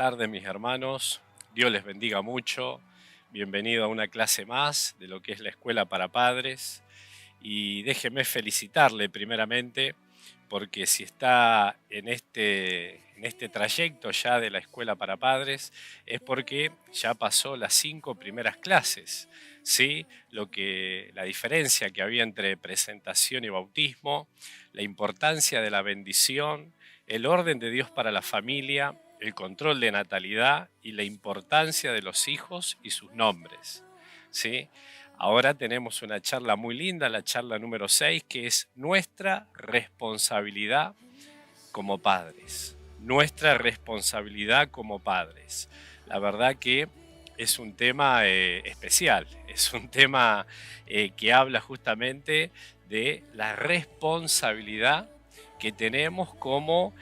tardes, mis hermanos. Dios les bendiga mucho. Bienvenido a una clase más de lo que es la Escuela para Padres. Y déjeme felicitarle primeramente, porque si está en este trayecto ya de la Escuela para Padres, es porque ya pasó las 5 primeras clases. ¿Sí? La diferencia que había entre presentación y bautismo, la importancia de la bendición, el orden de Dios para la familia, el control de natalidad y la importancia de los hijos y sus nombres. ¿Sí? Ahora tenemos una charla muy linda, la charla número 6, que es nuestra responsabilidad como padres. Nuestra responsabilidad como padres. La verdad que es un tema especial, es un tema que habla justamente de la responsabilidad que tenemos como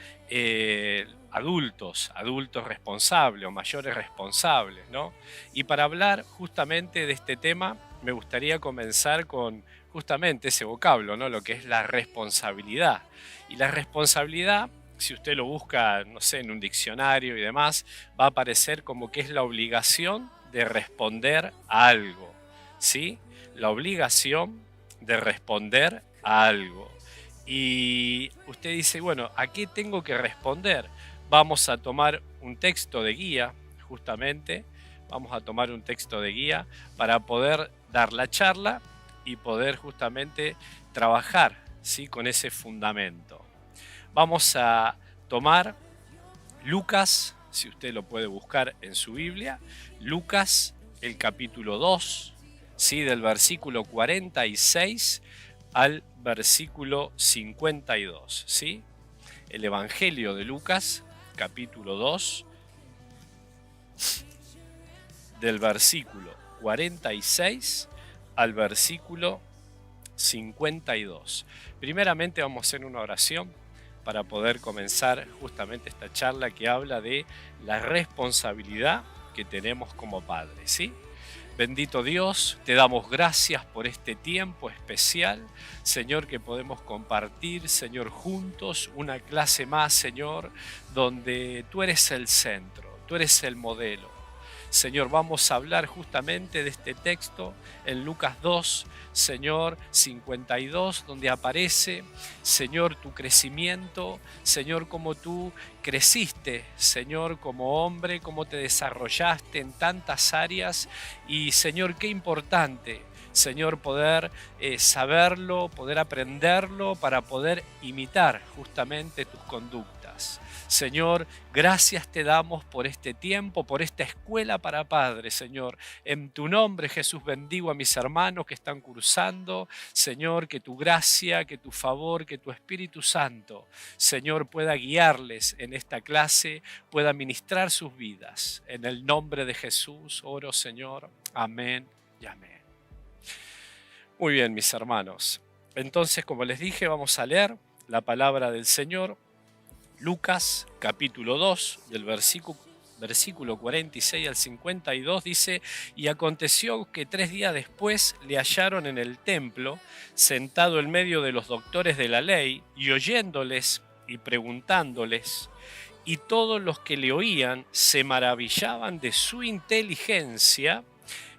adultos responsables o mayores responsables, ¿no? Y para hablar justamente de este tema, me gustaría comenzar con justamente ese vocablo, ¿no? Lo que es la responsabilidad. Y la responsabilidad, si usted lo busca, no sé, en un diccionario y demás, va a aparecer como que es la obligación de responder a algo, ¿sí? La obligación de responder a algo. Y usted dice, bueno, ¿a qué tengo que responder? Vamos a tomar un texto de guía, justamente, vamos a tomar un texto de guía para poder dar la charla y poder justamente trabajar, ¿sí?, con ese fundamento. Vamos a tomar Lucas, si usted lo puede buscar en su Biblia, Lucas, el capítulo 2, ¿sí?, del versículo 46 al versículo 52, ¿sí? El Evangelio de Lucas, capítulo 2, del versículo 46 al versículo 52. Primeramente vamos a hacer una oración para poder comenzar justamente esta charla que habla de la responsabilidad que tenemos como padres, ¿sí? Bendito Dios, te damos gracias por este tiempo especial, Señor, que podemos compartir, Señor, juntos una clase más, Señor, donde tú eres el centro, tú eres el modelo. Señor, vamos a hablar justamente de este texto en Lucas 2, Señor, 52, donde aparece, Señor, tu crecimiento, Señor, cómo tú creciste, Señor, como hombre, cómo te desarrollaste en tantas áreas y, Señor, qué importante, Señor, poder saberlo, poder aprenderlo para poder imitar justamente tus conductas. Señor, gracias te damos por este tiempo, por esta escuela para padres, Señor. En tu nombre, Jesús, bendigo a mis hermanos que están cursando. Señor, que tu gracia, que tu favor, que tu Espíritu Santo, Señor, pueda guiarles en esta clase, pueda ministrar sus vidas. En el nombre de Jesús, oro, Señor. Amén y amén. Muy bien, mis hermanos. Entonces, como les dije, vamos a leer la palabra del Señor. Lucas capítulo 2 del versículo 46 al 52 dice: y aconteció que 3 días después le hallaron en el templo, sentado en medio de los doctores de la ley, y oyéndoles y preguntándoles, y todos los que le oían se maravillaban de su inteligencia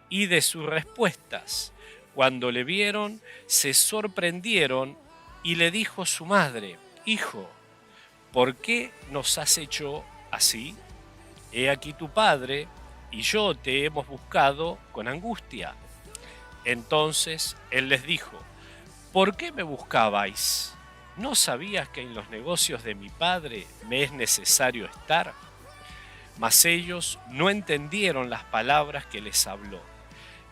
y de sus respuestas. Cuando le vieron, se sorprendieron, y le dijo su madre: Hijo, ¿por qué nos has hecho así? He aquí tu padre y yo te hemos buscado con angustia. Entonces él les dijo: ¿por qué me buscabais? ¿No sabías que en los negocios de mi padre me es necesario estar? Mas ellos no entendieron las palabras que les habló.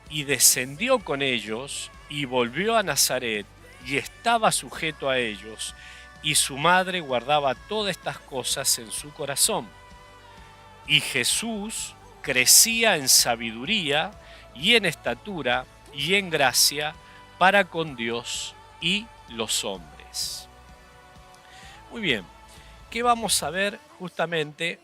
Y descendió con ellos y volvió a Nazaret y estaba sujeto a ellos, y su madre guardaba todas estas cosas en su corazón. Y Jesús crecía en sabiduría y en estatura y en gracia para con Dios y los hombres. Muy bien, ¿qué vamos a ver justamente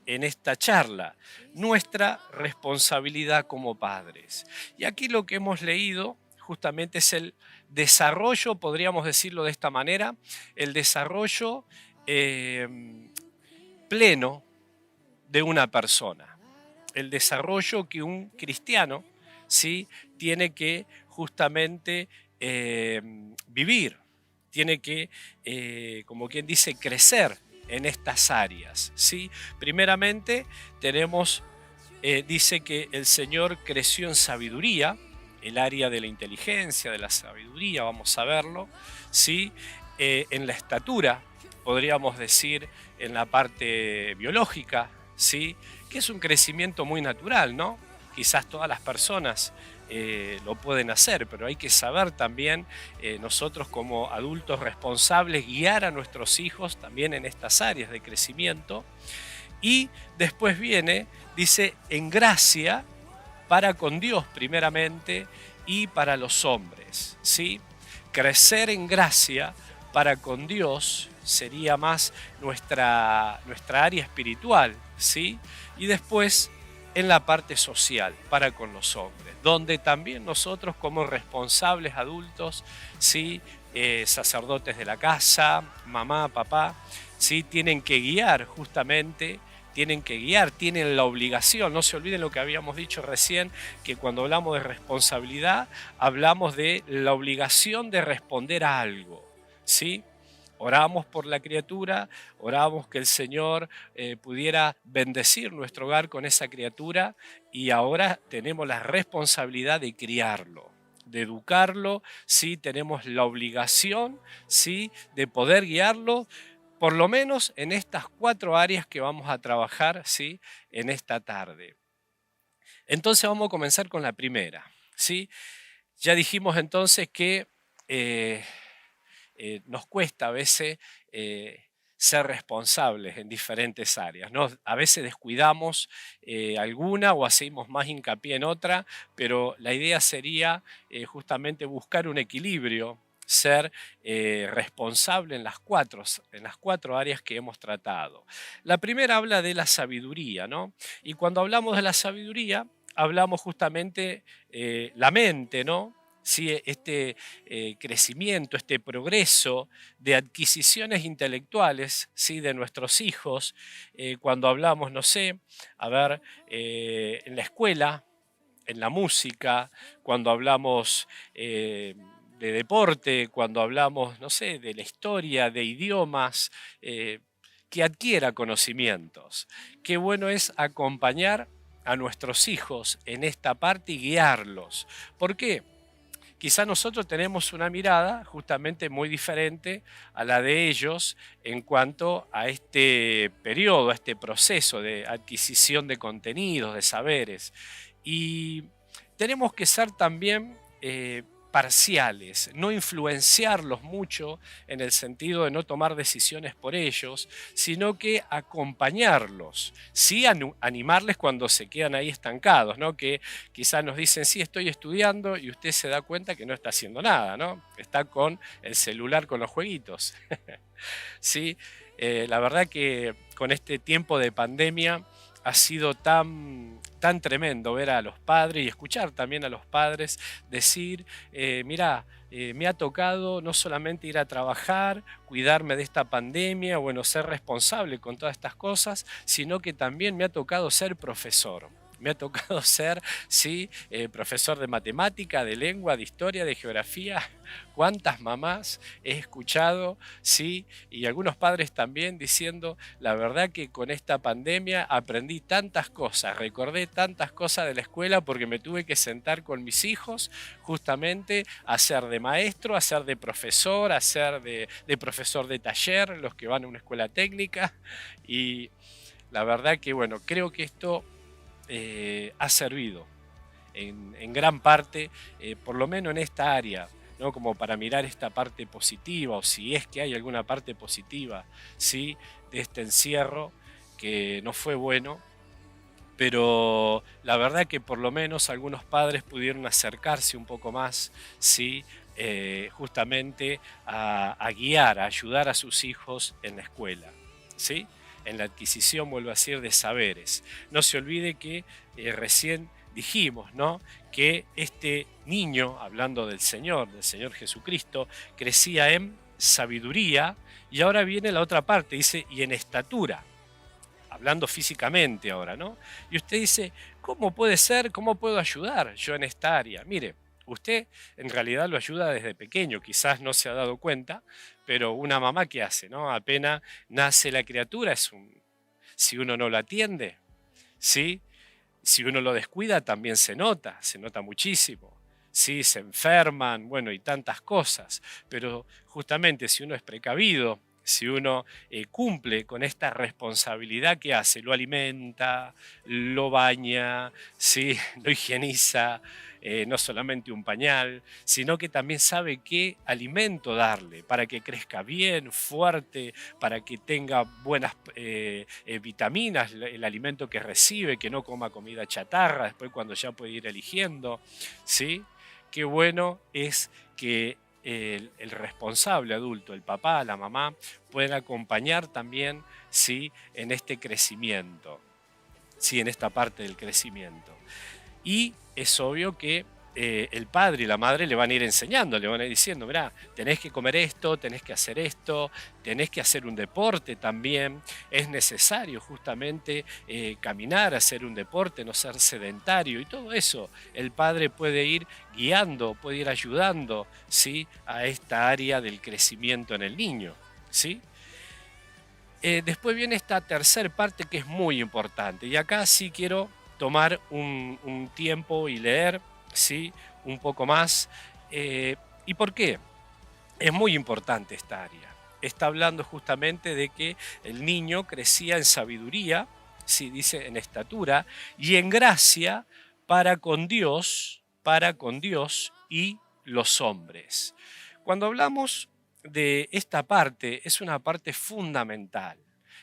en esta charla? Nuestra responsabilidad como padres. Y aquí lo que hemos leído justamente es el desarrollo, podríamos decirlo de esta manera, el desarrollo pleno de una persona, el desarrollo que un cristiano, ¿sí?, tiene que justamente vivir, tiene que, como quien dice, crecer en estas áreas, ¿sí? Primeramente tenemos, dice que el Señor creció en sabiduría, el área de la inteligencia, de la sabiduría, vamos a verlo, ¿sí? En la estatura, podríamos decir, en la parte biológica, ¿sí?, que es un crecimiento muy natural, ¿no? Quizás todas las personas lo pueden hacer, pero hay que saber también nosotros como adultos responsables guiar a nuestros hijos también en estas áreas de crecimiento. Y después viene, dice, en gracia para con Dios primeramente y para los hombres, ¿sí? Crecer en gracia para con Dios sería más nuestra área espiritual, ¿sí? Y después en la parte social para con los hombres, donde también nosotros como responsables adultos, ¿sí?, sacerdotes de la casa, mamá, papá, ¿sí?, tienen que guiar justamente, tienen la obligación. No se olviden lo que habíamos dicho recién, que cuando hablamos de responsabilidad, hablamos de la obligación de responder a algo, ¿sí? Oramos por la criatura, oramos que el Señor pudiera bendecir nuestro hogar con esa criatura, y ahora tenemos la responsabilidad de criarlo, de educarlo, ¿sí? Tenemos la obligación, ¿sí?, de poder guiarlo, por lo menos en estas 4 áreas que vamos a trabajar, ¿sí?, en esta tarde. Entonces vamos a comenzar con la primera, ¿sí? Ya dijimos entonces que nos cuesta a veces ser responsables en diferentes áreas, ¿no? A veces descuidamos alguna o hacemos más hincapié en otra, pero la idea sería justamente buscar un equilibrio, ser responsable en las cuatro áreas que hemos tratado. La primera habla de la sabiduría, ¿no? Y cuando hablamos de la sabiduría, hablamos justamente la mente, ¿no? Sí, este crecimiento, este progreso de adquisiciones intelectuales, ¿sí?, de nuestros hijos, cuando hablamos, no sé, a ver, en la escuela, en la música, cuando hablamos de deporte, cuando hablamos, no sé, de la historia, de idiomas, que adquiera conocimientos. Qué bueno es acompañar a nuestros hijos en esta parte y guiarlos. ¿Por qué? Quizá nosotros tenemos una mirada justamente muy diferente a la de ellos en cuanto a este periodo, a este proceso de adquisición de contenidos, de saberes. Y tenemos que ser también parciales, no influenciarlos mucho en el sentido de no tomar decisiones por ellos, sino que acompañarlos, sí animarles cuando se quedan ahí estancados, ¿no? Que quizás nos dicen, sí, estoy estudiando, y usted se da cuenta que no está haciendo nada, ¿no? Está con el celular, con los jueguitos. Sí, la verdad que con este tiempo de pandemia ha sido tan tremendo ver a los padres y escuchar también a los padres decir, mirá, me ha tocado no solamente ir a trabajar, cuidarme de esta pandemia, bueno, ser responsable con todas estas cosas, sino que también me ha tocado ser profesor. Me ha tocado ser, sí, profesor de matemática, de lengua, de historia, de geografía. ¿Cuántas mamás he escuchado, sí? Y algunos padres también diciendo, la verdad que con esta pandemia aprendí tantas cosas, recordé tantas cosas de la escuela porque me tuve que sentar con mis hijos justamente a ser de maestro, a ser de profesor, a ser de profesor de taller, los que van a una escuela técnica. Y la verdad que, bueno, creo que esto ha servido en gran parte, por lo menos en esta área, ¿no? Como para mirar esta parte positiva, o si es que hay alguna parte positiva, ¿sí?, de este encierro, que no fue bueno, pero la verdad que por lo menos algunos padres pudieron acercarse un poco más, ¿sí?, justamente a guiar, a ayudar a sus hijos en la escuela, ¿sí?, en la adquisición, vuelvo a decir, de saberes. No se olvide que recién dijimos, ¿no?, que este niño, hablando del Señor Jesucristo, crecía en sabiduría, y ahora viene la otra parte, dice, y en estatura. hablando físicamente ahora, ¿no? Y usted dice, ¿cómo puede ser? ¿Cómo puedo ayudar yo en esta área? Mire, usted en realidad lo ayuda desde pequeño, quizás no se ha dado cuenta, pero una mamá, ¿qué hace, no? Apenas nace la criatura, si uno no lo atiende, ¿sí? Si uno lo descuida, también se nota muchísimo. Sí, se enferman, bueno, y tantas cosas. Pero justamente si uno es precavido, si uno cumple con esta responsabilidad que hace, lo alimenta, lo baña, ¿sí? Lo higieniza, no solamente un pañal, sino que también sabe qué alimento darle para que crezca bien, fuerte, para que tenga buenas vitaminas, el alimento que recibe, que no coma comida chatarra, después cuando ya puede ir eligiendo, ¿sí? Qué bueno es que el responsable adulto, el papá, la mamá, pueden acompañar también, ¿sí? En este crecimiento, ¿sí? En esta parte del crecimiento. Y es obvio que el padre y la madre le van a ir enseñando, le van a ir diciendo, mirá, tenés que comer esto, tenés que hacer esto, tenés que hacer un deporte también, es necesario justamente caminar, hacer un deporte, no ser sedentario y todo eso. El padre puede ir guiando, puede ir ayudando, ¿sí? A esta área del crecimiento en el niño, ¿sí? Después viene esta tercera parte que es muy importante y acá sí quiero tomar un tiempo y leer, ¿sí? Un poco más. ¿Y por qué? Es muy importante esta área. Está hablando justamente de que el niño crecía en sabiduría, ¿sí? Dice en estatura y en gracia para con Dios y los hombres. Cuando hablamos de esta parte, es una parte fundamental.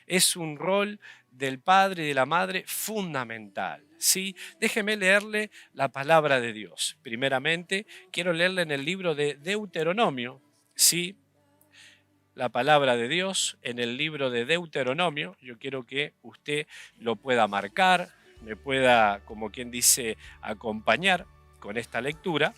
Es un rol del padre y de la madre fundamental. ¿Sí? Déjeme leerle la palabra de Dios. Primeramente, quiero leerle en el libro de Deuteronomio, ¿sí? La palabra de Dios en el libro de Deuteronomio. Yo quiero que usted lo pueda marcar, me pueda, como quien dice, acompañar con esta lectura.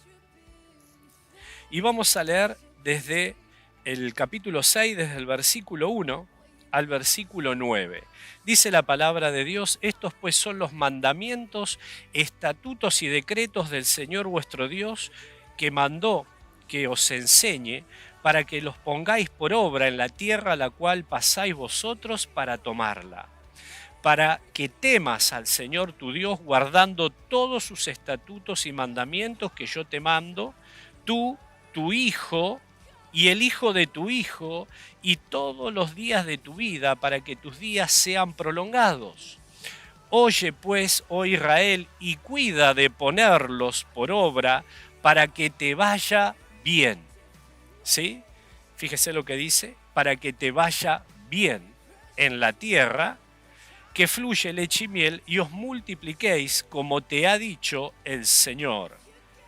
Y vamos a leer desde el capítulo 6, desde el versículo 1 al versículo 9. Dice la palabra de Dios, estos pues son los mandamientos, estatutos y decretos del Señor vuestro Dios, que mandó que os enseñe, para que los pongáis por obra en la tierra a la cual pasáis vosotros para tomarla, para que temas al Señor tu Dios, guardando todos sus estatutos y mandamientos que yo te mando, tú, tu hijo y el hijo de tu hijo, y todos los días de tu vida, para que tus días sean prolongados. Oye pues, oh Israel, y cuida de ponerlos por obra, para que te vaya bien. ¿Sí? Fíjese lo que dice, para que te vaya bien en la tierra, que fluye leche y miel, y os multipliquéis como te ha dicho el Señor,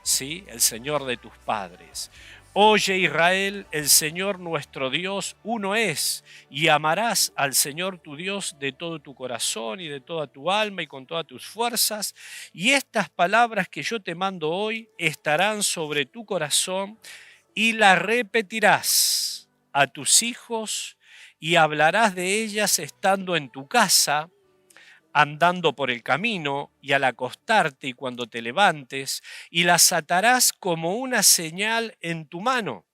¿sí? El Señor de tus padres. Oye Israel, el Señor nuestro Dios uno es, y amarás al Señor tu Dios de todo tu corazón y de toda tu alma y con todas tus fuerzas. Y estas palabras que yo te mando hoy estarán sobre tu corazón y las repetirás a tus hijos y hablarás de ellas estando en tu casa, andando por el camino y al acostarte y cuando te levantes, y las atarás como una señal en tu mano,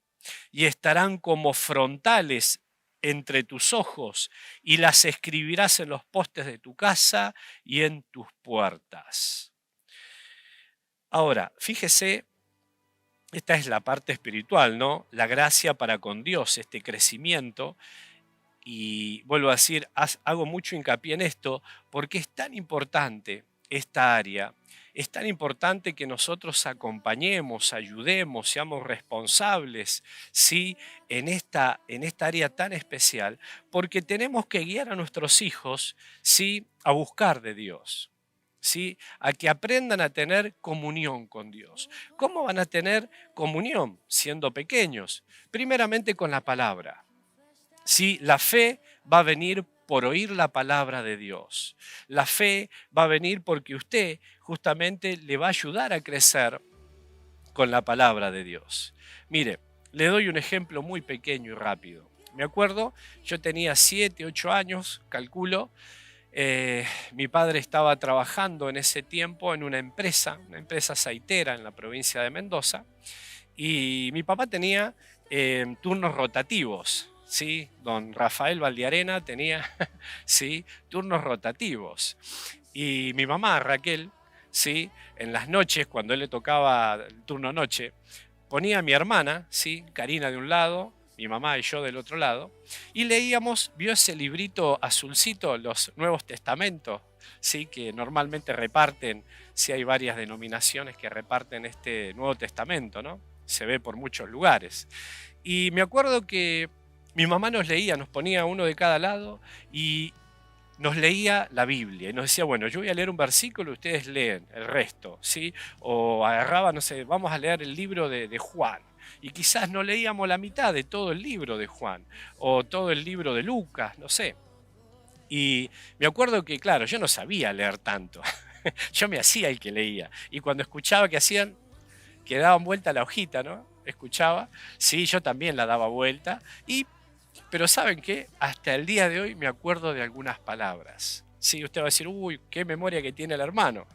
y estarán como frontales entre tus ojos, y las escribirás en los postes de tu casa y en tus puertas. Ahora, fíjese, esta es la parte espiritual, ¿no? La gracia para con Dios, este crecimiento. Y vuelvo a decir, hago mucho hincapié en esto porque es tan importante esta área, es tan importante que nosotros acompañemos, ayudemos, seamos responsables, ¿sí? En esta área tan especial, porque tenemos que guiar a nuestros hijos, ¿sí? A buscar de Dios, ¿sí? A que aprendan a tener comunión con Dios. ¿Cómo van a tener comunión siendo pequeños? Primeramente con la palabra. Sí, la fe va a venir por oír la palabra de Dios. La fe va a venir porque usted justamente le va a ayudar a crecer con la palabra de Dios. Mire, le doy un ejemplo muy pequeño y rápido. Me acuerdo, yo tenía 7, 8 años, calculo, Mi padre estaba trabajando en ese tiempo en una empresa aceitera en la provincia de Mendoza, y mi papá tenía turnos rotativos, ¿sí? Don Rafael Valdiarena tenía ¿sí? turnos rotativos. Y mi mamá, Raquel, ¿sí? En las noches, cuando él le tocaba el turno noche, ponía a mi hermana, ¿sí? Karina de un lado, mi mamá y yo del otro lado, y leíamos, vio ese librito azulcito, los Nuevos Testamentos, ¿sí? Que normalmente reparten, sí hay varias denominaciones que reparten este Nuevo Testamento, ¿no? Se ve por muchos lugares. Y me acuerdo que mi mamá nos leía, nos ponía uno de cada lado y nos leía la Biblia y nos decía, bueno, yo voy a leer un versículo y ustedes leen el resto, ¿sí? O agarraba, no sé, vamos a leer el libro de Juan. Y quizás no leíamos la mitad de todo el libro de Juan o todo el libro de Lucas, no sé. Y me acuerdo que, claro, yo no sabía leer tanto. Yo me hacía el que leía. Y cuando escuchaba que hacían, que daban vuelta la hojita, ¿no? Escuchaba. Sí, yo también la daba vuelta. Pero ¿saben qué? Hasta el día de hoy me acuerdo de algunas palabras. Sí, usted va a decir, uy, qué memoria que tiene el hermano.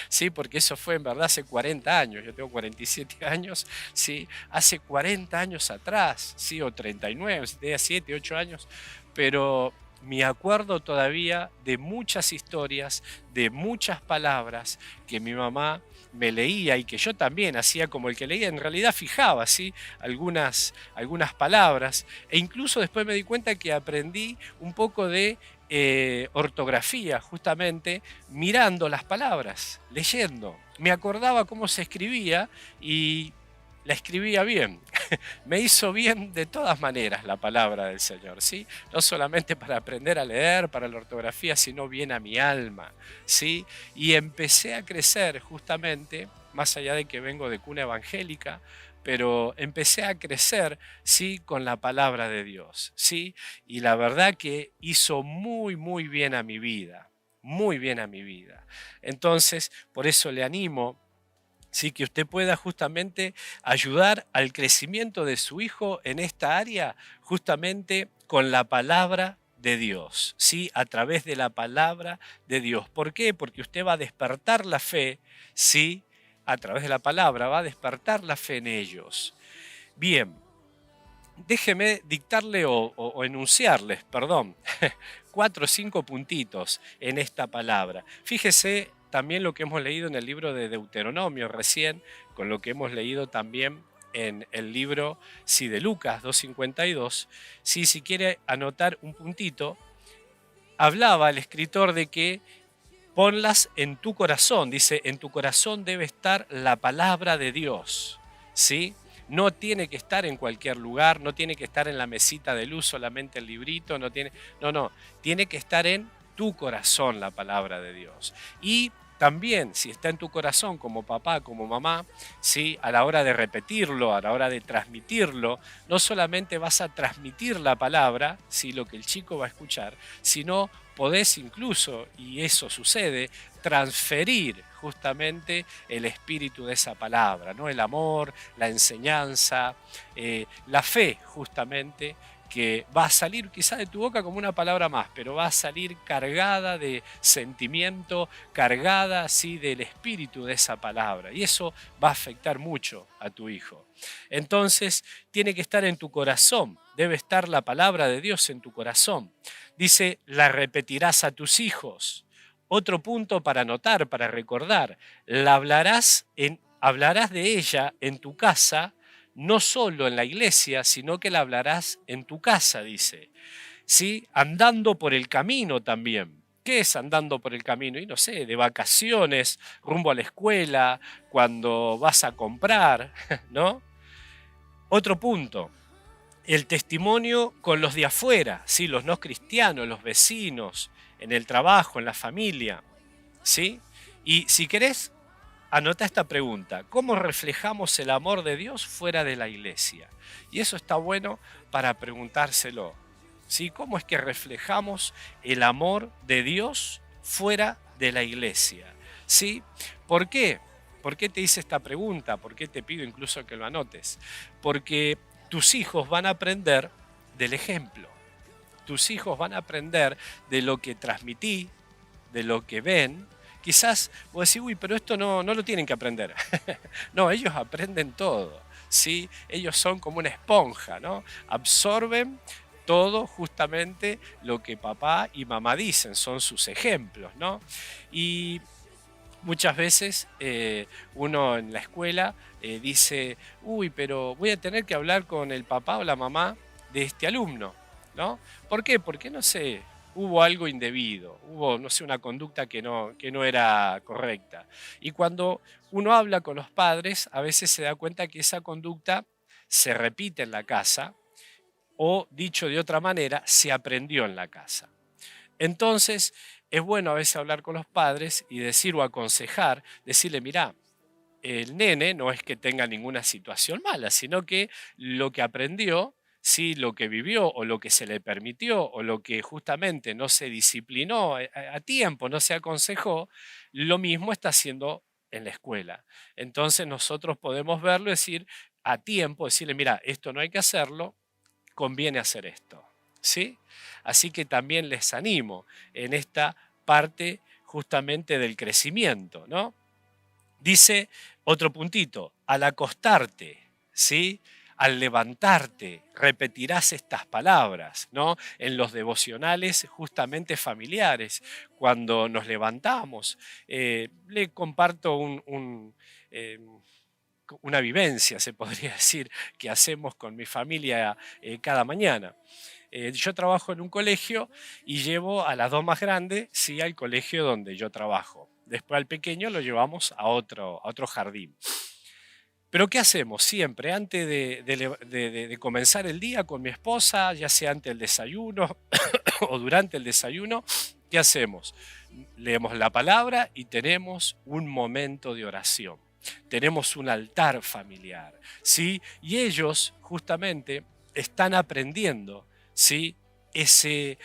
Sí, porque eso fue en verdad hace 40 años. Yo tengo 47 años. Sí, hace 40 años atrás. Sí, o 39, si tenía 7, 8 años. Pero me acuerdo todavía de muchas historias, de muchas palabras que mi mamá me leía y que yo también hacía como el que leía, en realidad fijaba, ¿sí? algunas palabras, e incluso después me di cuenta que aprendí un poco de ortografía, justamente mirando las palabras, leyendo. Me acordaba cómo se escribía y la escribía bien. Me hizo bien de todas maneras la palabra del Señor, ¿sí? No solamente para aprender a leer, para la ortografía, sino bien a mi alma, ¿sí? Y empecé a crecer justamente, más allá de que vengo de cuna evangélica, pero empecé a crecer, sí, con la palabra de Dios, ¿sí? Y la verdad que hizo muy, muy bien a mi vida, muy bien a mi vida. Entonces, por eso le animo, sí, que usted pueda justamente ayudar al crecimiento de su hijo en esta área, justamente con la palabra de Dios, ¿sí? A través de la palabra de Dios. ¿Por qué? Porque usted va a despertar la fe, ¿sí? A través de la palabra va a despertar la fe en ellos. Bien, déjeme dictarle o enunciarles, perdón, 4 o 5 puntitos en esta palabra. Fíjese también lo que hemos leído en el libro de Deuteronomio recién, con lo que hemos leído también en el libro sí, de Lucas 2:52. Sí, si quiere anotar un puntito, hablaba el escritor de que ponlas en tu corazón, dice, en tu corazón debe estar la palabra de Dios, ¿sí? No tiene que estar en cualquier lugar, no tiene que estar en la mesita de luz solamente el librito, no, tiene que estar en tu corazón la palabra de Dios. Y también, si está en tu corazón como papá, como mamá, ¿sí? A la hora de repetirlo, a la hora de transmitirlo, no solamente vas a transmitir la palabra, ¿sí? Lo que el chico va a escuchar, sino podés incluso, y eso sucede, transferir justamente el espíritu de esa palabra, ¿no? El amor, la enseñanza, la fe justamente, que va a salir quizá de tu boca como una palabra más, pero va a salir cargada de sentimiento, cargada así del espíritu de esa palabra. Y eso va a afectar mucho a tu hijo. Entonces, tiene que estar en tu corazón, debe estar la palabra de Dios en tu corazón. Dice, la repetirás a tus hijos. Otro punto para anotar, para recordar, hablarás de ella en tu casa, no solo en la iglesia, sino que la hablarás en tu casa, dice. ¿Sí? Andando por el camino también. ¿Qué es andando por el camino? Y no sé, de vacaciones, rumbo a la escuela, cuando vas a comprar, ¿no? Otro punto, el testimonio con los de afuera, ¿sí? Los no cristianos, los vecinos, en el trabajo, en la familia, ¿sí? Y si querés, anota esta pregunta: ¿cómo reflejamos el amor de Dios fuera de la iglesia? Y eso está bueno para preguntárselo, ¿sí? ¿Cómo es que reflejamos el amor de Dios fuera de la iglesia? ¿Sí? ¿Por qué? ¿Por qué te hice esta pregunta? ¿Por qué te pido incluso que lo anotes? Porque tus hijos van a aprender del ejemplo. Tus hijos van a aprender de lo que transmití, de lo que ven, quizás vos decís, uy, pero esto no lo tienen que aprender. No, ellos aprenden todo, ¿sí? Ellos son como una esponja, ¿no? Absorben todo justamente lo que papá y mamá dicen, son sus ejemplos, ¿no? Y muchas veces uno en la escuela dice, uy, pero voy a tener que hablar con el papá o la mamá de este alumno, ¿no? ¿Por qué? Porque, no sé, hubo algo indebido, hubo, no sé, una conducta que no era correcta. Y cuando uno habla con los padres, a veces se da cuenta que esa conducta se repite en la casa o, dicho de otra manera, se aprendió en la casa. Entonces, es bueno a veces hablar con los padres y decir o aconsejar, decirle, mirá, el nene no es que tenga ninguna situación mala, sino que lo que aprendió, sí, lo que vivió o lo que se le permitió o lo que justamente no se disciplinó a tiempo, no se aconsejó, lo mismo está haciendo en la escuela. Entonces nosotros podemos verlo y decir a tiempo, decirle, mira, esto no hay que hacerlo, conviene hacer esto, ¿sí? Así que también les animo en esta parte justamente del crecimiento, ¿no? Dice otro puntito, al acostarte, ¿sí? Al levantarte, repetirás estas palabras, ¿no? En los devocionales justamente familiares, cuando nos levantamos. Le comparto una vivencia, se podría decir, que hacemos con mi familia cada mañana. Yo trabajo en un colegio y llevo a las dos más grandes, sí, al colegio donde yo trabajo. Después al pequeño lo llevamos a otro jardín. Pero ¿qué hacemos? Siempre, antes de comenzar el día con mi esposa, ya sea antes del desayuno o durante el desayuno, ¿qué hacemos? Leemos la palabra y tenemos un momento de oración. Tenemos un altar familiar, ¿sí? Y ellos justamente están aprendiendo, ¿sí? Ese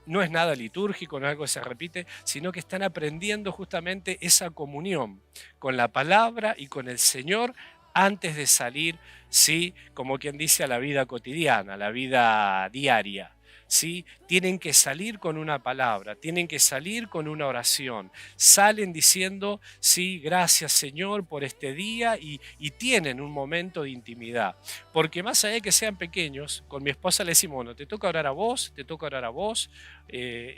no es nada litúrgico, no es algo que se repite, sino que están aprendiendo justamente esa comunión con la palabra y con el Señor antes de salir, ¿sí? Como quien dice, a la vida cotidiana, a la vida diaria. ¿Sí? Tienen que salir con una palabra, tienen que salir con una oración. Salen diciendo, sí, gracias Señor por este día y tienen un momento de intimidad. Porque más allá de que sean pequeños, con mi esposa le decimos, bueno, te toca orar a vos, te toca orar a vos.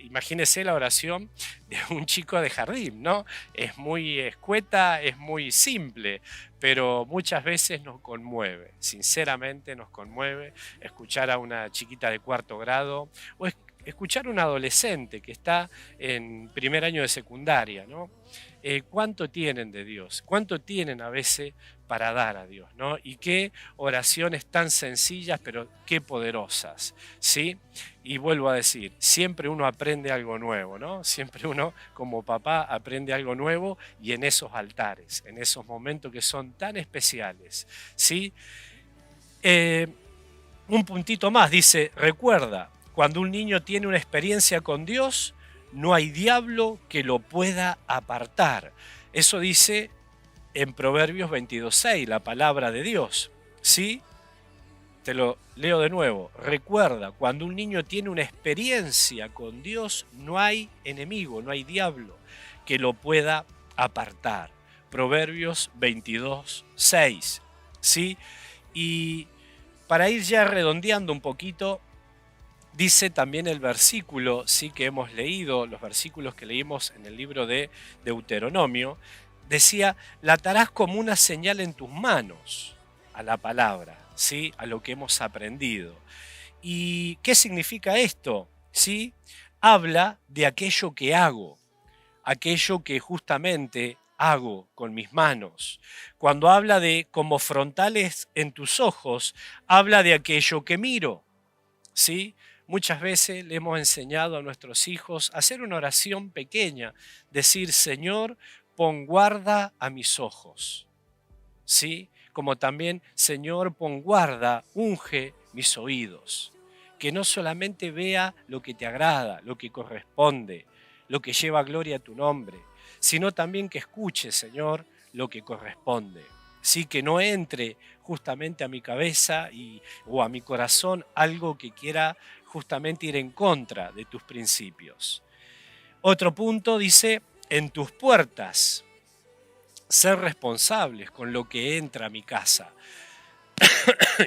Imagínese la oración de un chico de jardín, ¿no? Es muy escueta, es muy simple, pero muchas veces nos conmueve, sinceramente nos conmueve escuchar a una chiquita de cuarto grado o escuchar a un adolescente que está en primer año de secundaria, ¿no? ¿Cuánto tienen de Dios? ¿Cuánto tienen a veces para dar a Dios? ¿No? Y qué oraciones tan sencillas, pero qué poderosas, ¿sí? Y vuelvo a decir, siempre uno aprende algo nuevo, ¿no? Siempre uno como papá aprende algo nuevo y en esos altares, en esos momentos que son tan especiales, ¿sí? Un puntito más, dice, recuerda, cuando un niño tiene una experiencia con Dios, no hay diablo que lo pueda apartar. Eso dice en Proverbios 22:6, la palabra de Dios. ¿Sí? Te lo leo de nuevo. Recuerda, cuando un niño tiene una experiencia con Dios, no hay enemigo, no hay diablo que lo pueda apartar. Proverbios 22:6. ¿Sí? Y para ir ya redondeando un poquito, dice también el versículo, sí, que hemos leído, los versículos que leímos en el libro de Deuteronomio, decía, la atarás como una señal en tus manos a la palabra, ¿sí? A lo que hemos aprendido. ¿Y qué significa esto? ¿Sí? Habla de aquello que hago, aquello que justamente hago con mis manos. Cuando habla de como frontales en tus ojos, habla de aquello que miro, ¿sí? Muchas veces le hemos enseñado a nuestros hijos a hacer una oración pequeña, decir, Señor, pon guarda a mis ojos, ¿sí? Como también, Señor, pon guarda, unge mis oídos, que no solamente vea lo que te agrada, lo que corresponde, lo que lleva gloria a tu nombre, sino también que escuche, Señor, lo que corresponde. Sí, que no entre justamente a mi cabeza o a mi corazón algo que quiera justamente ir en contra de tus principios. Otro punto dice, en tus puertas, ser responsables con lo que entra a mi casa.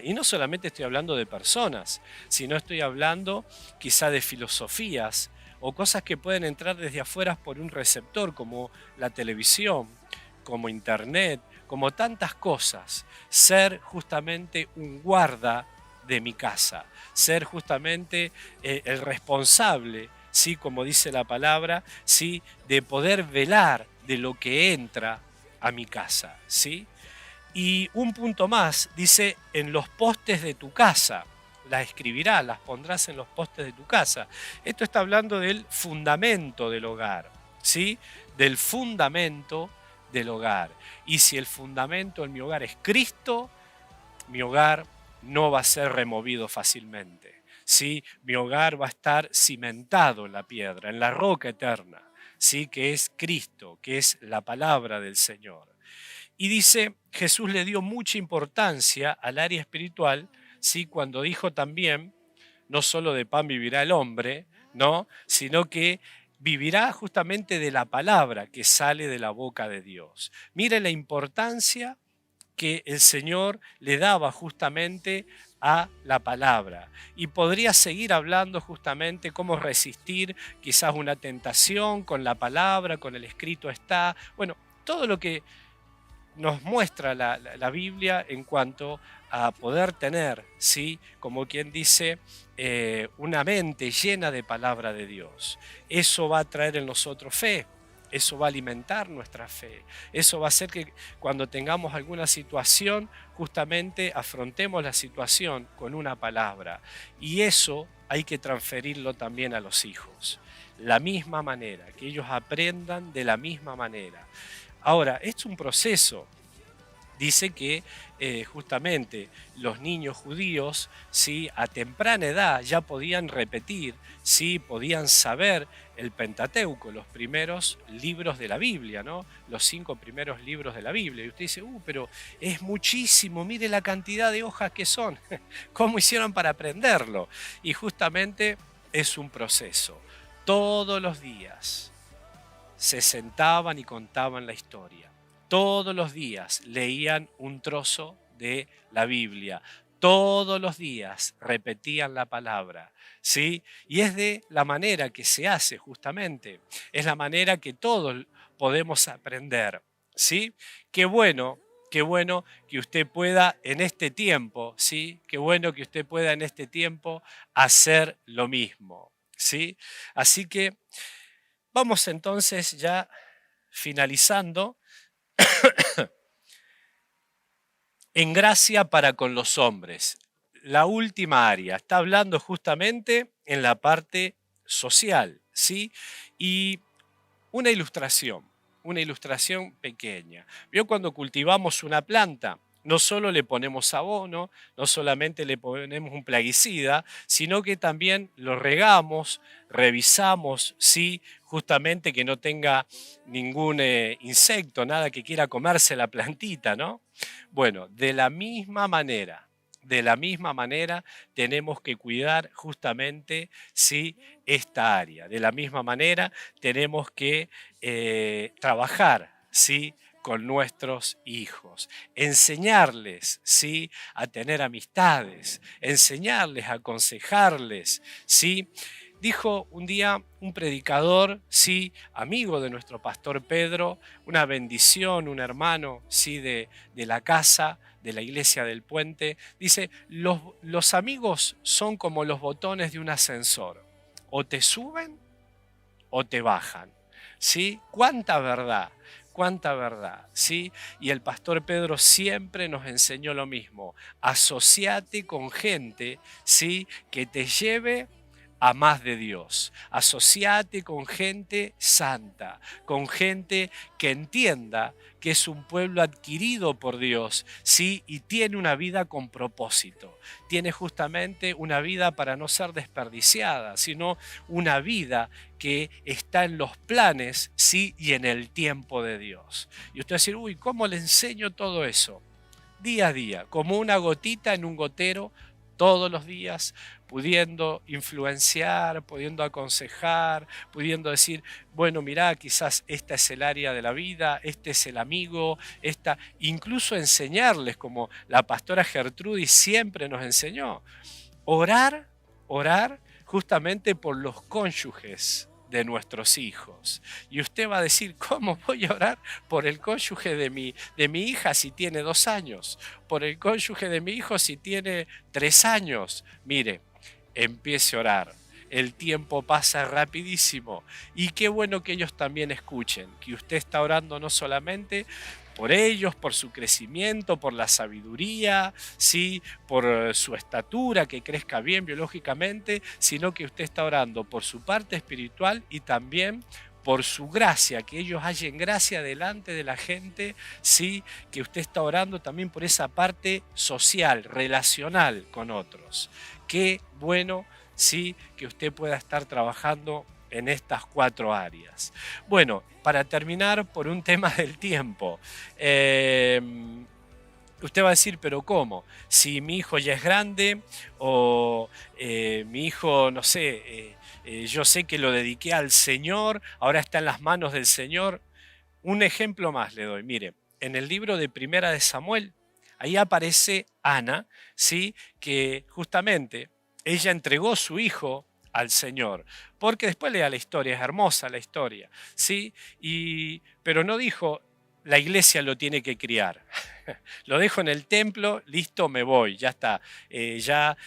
Y no solamente estoy hablando de personas, sino estoy hablando quizá de filosofías o cosas que pueden entrar desde afuera por un receptor, como la televisión, como internet, como tantas cosas. Ser justamente un guarda de mi casa, ser justamente el responsable, ¿sí? Como dice la palabra, ¿sí? De poder velar de lo que entra a mi casa, ¿sí? Y un punto más, dice, en los postes de tu casa, las escribirás, las pondrás en los postes de tu casa. Esto está hablando del fundamento del hogar, ¿sí? Del fundamento del hogar. Y si el fundamento en mi hogar es Cristo, mi hogar no va a ser removido fácilmente, ¿sí? Mi hogar va a estar cimentado en la piedra, en la roca eterna, ¿sí? Que es Cristo, que es la palabra del Señor. Y dice, Jesús le dio mucha importancia al área espiritual, ¿sí? Cuando dijo también, no solo de pan vivirá el hombre, ¿no? Sino que vivirá justamente de la palabra que sale de la boca de Dios. Mire la importancia que el Señor le daba justamente a la palabra. Y podría seguir hablando justamente cómo resistir quizás una tentación con la palabra, con el escrito está. Bueno, todo lo que nos muestra la Biblia en cuanto a poder tener, ¿sí? Como quien dice, una mente llena de palabra de Dios. Eso va a traer en nosotros fe, eso va a alimentar nuestra fe, eso va a hacer que cuando tengamos alguna situación, justamente afrontemos la situación con una palabra. Y eso hay que transferirlo también a los hijos. La misma manera, que ellos aprendan de la misma manera. Ahora, esto es un proceso. Dice que justamente los niños judíos, ¿sí? A temprana edad ya podían repetir, ¿sí? Podían saber el Pentateuco, los primeros libros de la Biblia, ¿no? Los 5 primeros libros de la Biblia. Y usted dice, pero es muchísimo, mire la cantidad de hojas que son. ¿Cómo hicieron para aprenderlo? Y justamente es un proceso. Todos los días se sentaban y contaban la historia. Todos los días leían un trozo de la Biblia. Todos los días repetían la palabra, ¿sí? Y es de la manera que se hace justamente. Es la manera que todos podemos aprender, ¿sí? Qué bueno que usted pueda en este tiempo, ¿sí? Qué bueno que usted pueda en este tiempo hacer lo mismo, ¿sí? Así que vamos entonces ya finalizando en gracia para con los hombres. La última área está hablando justamente en la parte social, ¿sí? Y una ilustración pequeña. ¿Vio cuando cultivamos una planta? No solo le ponemos abono, no solamente le ponemos un plaguicida, sino que también lo regamos, revisamos, sí, justamente que no tenga ningún insecto, nada que quiera comerse la plantita, ¿no? Bueno, de la misma manera tenemos que cuidar justamente, sí, esta área. De la misma manera tenemos que trabajar, ¿sí? Con nuestros hijos, enseñarles, ¿sí? A tener amistades, enseñarles, a aconsejarles, ¿sí? Dijo un día un predicador, sí, amigo de nuestro pastor Pedro, una bendición, un hermano, sí, de la casa, de la iglesia del puente, dice, los amigos son como los botones de un ascensor, o te suben o te bajan, ¿sí? ¿Cuánta verdad? Cuánta verdad, ¿sí? Y el pastor Pedro siempre nos enseñó lo mismo, asociate con gente, ¿sí? Que te lleve a más de Dios. Asociate con gente santa, con gente que entienda que es un pueblo adquirido por Dios, ¿sí? Y tiene una vida con propósito. Tiene justamente una vida para no ser desperdiciada, sino una vida que está en los planes, ¿sí? Y en el tiempo de Dios. Y usted va a decir, ¿cómo le enseño todo eso? Día a día, como una gotita en un gotero, todos los días, pudiendo influenciar, pudiendo aconsejar, pudiendo decir, bueno, mirá, quizás esta es el área de la vida, este es el amigo, incluso enseñarles, como la pastora Gertrudis siempre nos enseñó, orar, orar justamente por los cónyuges de nuestros hijos. Y usted va a decir, ¿cómo voy a orar por el cónyuge de mi hija si tiene 2 años? Por el cónyuge de mi hijo si tiene 3 años. Mire, empiece a orar. El tiempo pasa rapidísimo y qué bueno que ellos también escuchen que usted está orando no solamente por ellos, por su crecimiento, por la sabiduría, ¿sí? Por su estatura, que crezca bien biológicamente, sino que usted está orando por su parte espiritual y también por su gracia, que ellos hallen gracia delante de la gente, sí, que usted está orando también por esa parte social, relacional con otros. Qué bueno, sí, que usted pueda estar trabajando en estas 4 áreas. Bueno, para terminar, por un tema del tiempo, usted va a decir, pero ¿cómo? Si mi hijo ya es grande o mi hijo, no sé, yo sé que lo dediqué al Señor, ahora está en las manos del Señor. Un ejemplo más le doy. Mire, en el libro de Primera de Samuel, ahí aparece Ana, ¿sí? Que justamente ella entregó su hijo al Señor, porque después lea la historia, es hermosa la historia, ¿sí? Pero no dijo, la iglesia lo tiene que criar. Lo dejo en el templo, listo, me voy, ya está. Ya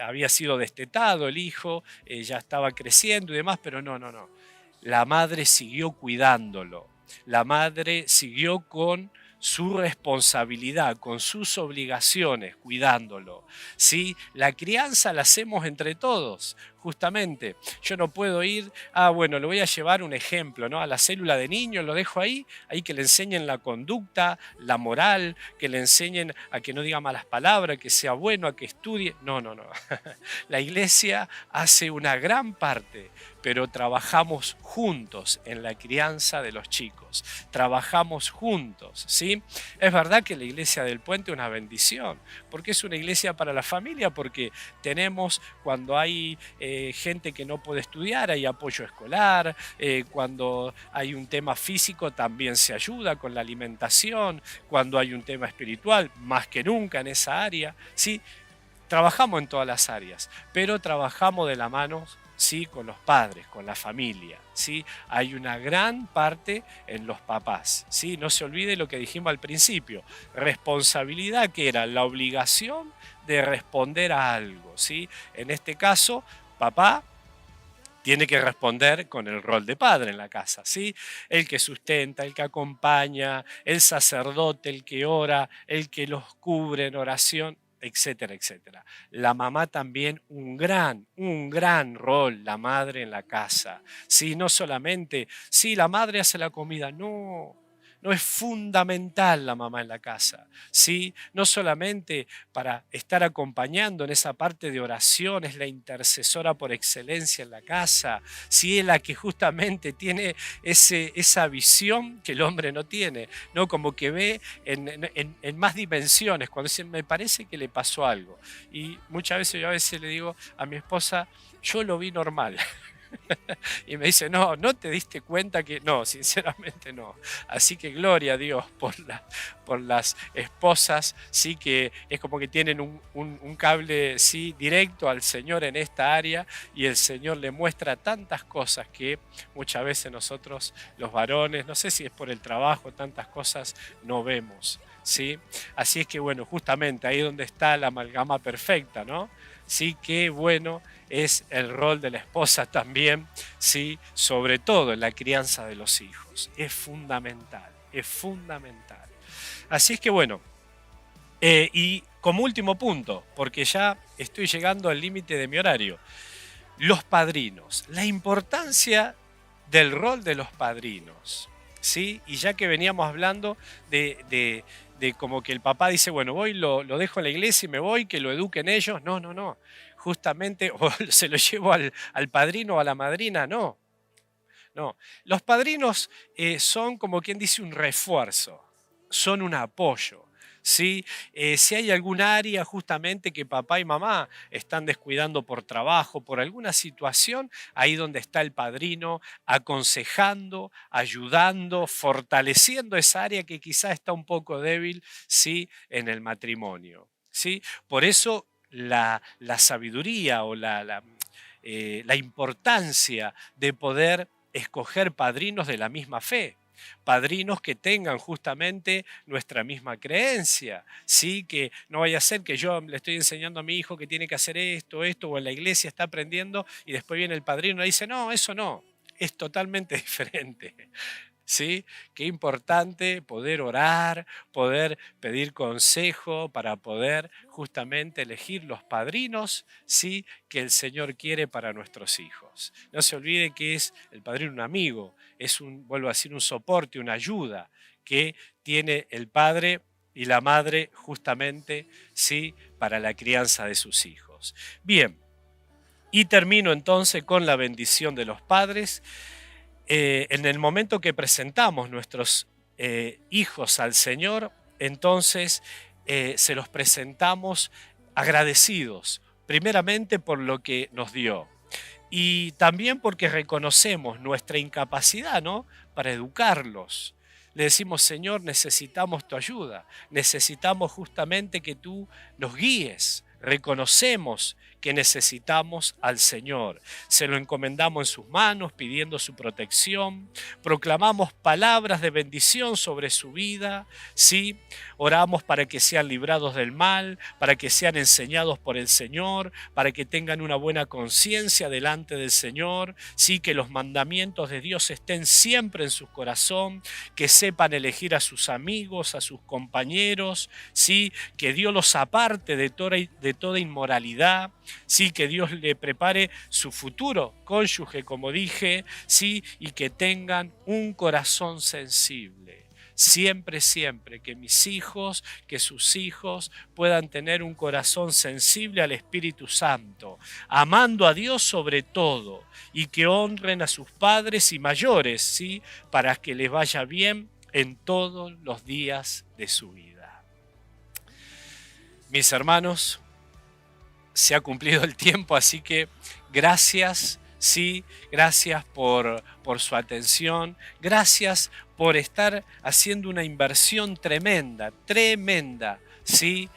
había sido destetado el hijo, ya estaba creciendo y demás, pero no, no, no. La madre siguió cuidándolo. La madre siguió con su responsabilidad, con sus obligaciones, cuidándolo. ¿Sí? La crianza la hacemos entre todos, justamente. Yo no puedo ir, bueno, le voy a llevar un ejemplo, ¿no? A la célula de niños, lo dejo ahí que le enseñen la conducta, la moral, que le enseñen a que no diga malas palabras, que sea bueno, a que estudie. No, no, no. La iglesia hace una gran parte, pero trabajamos juntos en la crianza de los chicos. Trabajamos juntos, ¿sí? Es verdad que la iglesia del Puente es una bendición, porque es una iglesia para la familia, porque tenemos, cuando hay gente que no puede estudiar, hay apoyo escolar, cuando hay un tema físico también se ayuda con la alimentación, cuando hay un tema espiritual, más que nunca en esa área, ¿sí? Trabajamos en todas las áreas, pero trabajamos de la mano, sí, con los padres, con la familia, ¿sí? Hay una gran parte en los papás, ¿sí? No se olvide lo que dijimos al principio, responsabilidad, que era la obligación de responder a algo, ¿sí? En este caso, papá tiene que responder con el rol de padre en la casa, ¿sí? El que sustenta, el que acompaña, el sacerdote, el que ora, el que los cubre en oración, etcétera, etcétera. La mamá también un gran rol, la madre en la casa. Sí, no solamente, sí, la madre hace la comida, no. No es fundamental la mamá en la casa, ¿sí? No solamente para estar acompañando en esa parte de oración, es la intercesora por excelencia en la casa, ¿sí? Es la que justamente tiene esa visión que el hombre no tiene, ¿no? Como que ve en más dimensiones, cuando dice, me parece que le pasó algo. Y muchas veces yo a veces le digo a mi esposa, yo lo vi normal. Y me dice, no, ¿no te diste cuenta que...? No, sinceramente no. Así que gloria a Dios por las esposas, sí, que es como que tienen un cable, sí, directo al Señor en esta área, y el Señor le muestra tantas cosas que muchas veces nosotros, los varones, no sé si es por el trabajo, tantas cosas no vemos, ¿sí? Así es que bueno, justamente ahí donde está la amalgama perfecta, ¿no? Sí, qué bueno es el rol de la esposa también, ¿sí? Sobre todo en la crianza de los hijos. Es fundamental, es fundamental. Así es que bueno, y como último punto, porque ya estoy llegando al límite de mi horario, los padrinos, la importancia del rol de los padrinos, ¿sí? Y ya que veníamos hablando de como que el papá dice, bueno, voy, lo dejo en la iglesia y me voy, que lo eduquen ellos. No, no, no. Justamente, o se lo llevo al padrino o a la madrina, no. No. Los padrinos son como quien dice un refuerzo, son un apoyo, ¿sí? Si hay algún área justamente que papá y mamá están descuidando por trabajo, por alguna situación, ahí donde está el padrino aconsejando, ayudando, fortaleciendo esa área que quizá está un poco débil, ¿sí? En el matrimonio, ¿sí? Por eso la sabiduría o la importancia de poder escoger padrinos de la misma fe, padrinos que tengan justamente nuestra misma creencia, ¿sí? Que no vaya a ser que yo le estoy enseñando a mi hijo que tiene que hacer esto, o en la iglesia está aprendiendo y después viene el padrino y dice, no, eso no, es totalmente diferente. ¿Sí? Qué importante poder orar, poder pedir consejo para poder justamente elegir los padrinos, ¿sí? Que el Señor quiere para nuestros hijos. No se olvide que es el padrino un amigo, es vuelvo a decir, un soporte, una ayuda que tiene el padre y la madre justamente, ¿sí? Para la crianza de sus hijos. Bien, y termino entonces con la bendición de los padres. En el momento que presentamos nuestros hijos al Señor, entonces se los presentamos agradecidos, primeramente por lo que nos dio y también porque reconocemos nuestra incapacidad, ¿no? Para educarlos. Le decimos, Señor, necesitamos tu ayuda, necesitamos justamente que tú nos guíes. Reconocemos que necesitamos al Señor. Se lo encomendamos en sus manos pidiendo su protección. Proclamamos palabras de bendición sobre su vida. ¿Sí? Oramos para que sean librados del mal, para que sean enseñados por el Señor, para que tengan una buena conciencia delante del Señor. ¿Sí? Que los mandamientos de Dios estén siempre en su corazón, que sepan elegir a sus amigos, a sus compañeros. ¿Sí? Que Dios los aparte de toda inmoralidad, sí, que Dios le prepare su futuro cónyuge, como dije, sí, y que tengan un corazón sensible. Siempre, siempre, que mis hijos, que sus hijos puedan tener un corazón sensible al Espíritu Santo, amando a Dios sobre todo, y que honren a sus padres y mayores, ¿sí? Para que les vaya bien en todos los días de su vida. Mis hermanos, se ha cumplido el tiempo, así que gracias, sí, gracias por su atención, gracias por estar haciendo una inversión tremenda, tremenda, sí.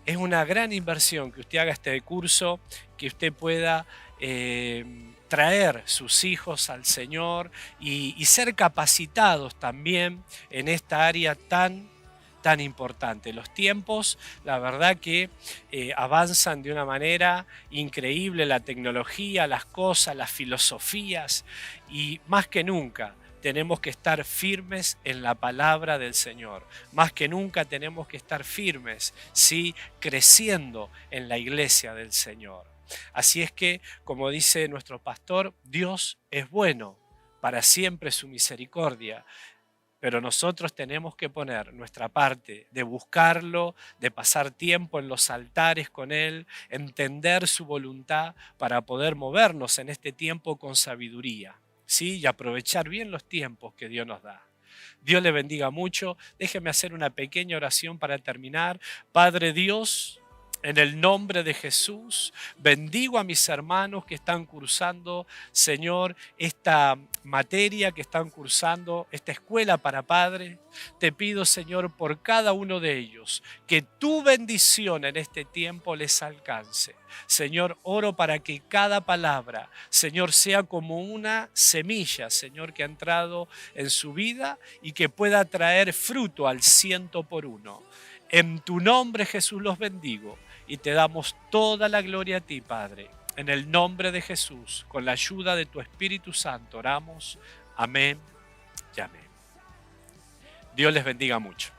Es una gran inversión que usted haga este curso, que usted pueda traer sus hijos al Señor y ser capacitados también en esta área tan importante. Los tiempos, la verdad que avanzan de una manera increíble, la tecnología, las cosas, las filosofías, y más que nunca tenemos que estar firmes en la palabra del Señor. Más que nunca tenemos que estar firmes, ¿sí? Creciendo en la iglesia del Señor. Así es que, como dice nuestro pastor, Dios es bueno, para siempre su misericordia. Pero nosotros tenemos que poner nuestra parte de buscarlo, de pasar tiempo en los altares con Él, entender su voluntad para poder movernos en este tiempo con sabiduría, ¿sí? Y aprovechar bien los tiempos que Dios nos da. Dios le bendiga mucho. Déjeme hacer una pequeña oración para terminar. Padre Dios, en el nombre de Jesús, bendigo a mis hermanos que están cursando, Señor, esta materia que están cursando, esta escuela para padres. Te pido, Señor, por cada uno de ellos, que tu bendición en este tiempo les alcance. Señor, oro para que cada palabra, Señor, sea como una semilla, Señor, que ha entrado en su vida y que pueda traer fruto al 100%. En tu nombre, Jesús, los bendigo. Y te damos toda la gloria a ti, Padre. En el nombre de Jesús, con la ayuda de tu Espíritu Santo, oramos. Amén y amén. Dios les bendiga mucho.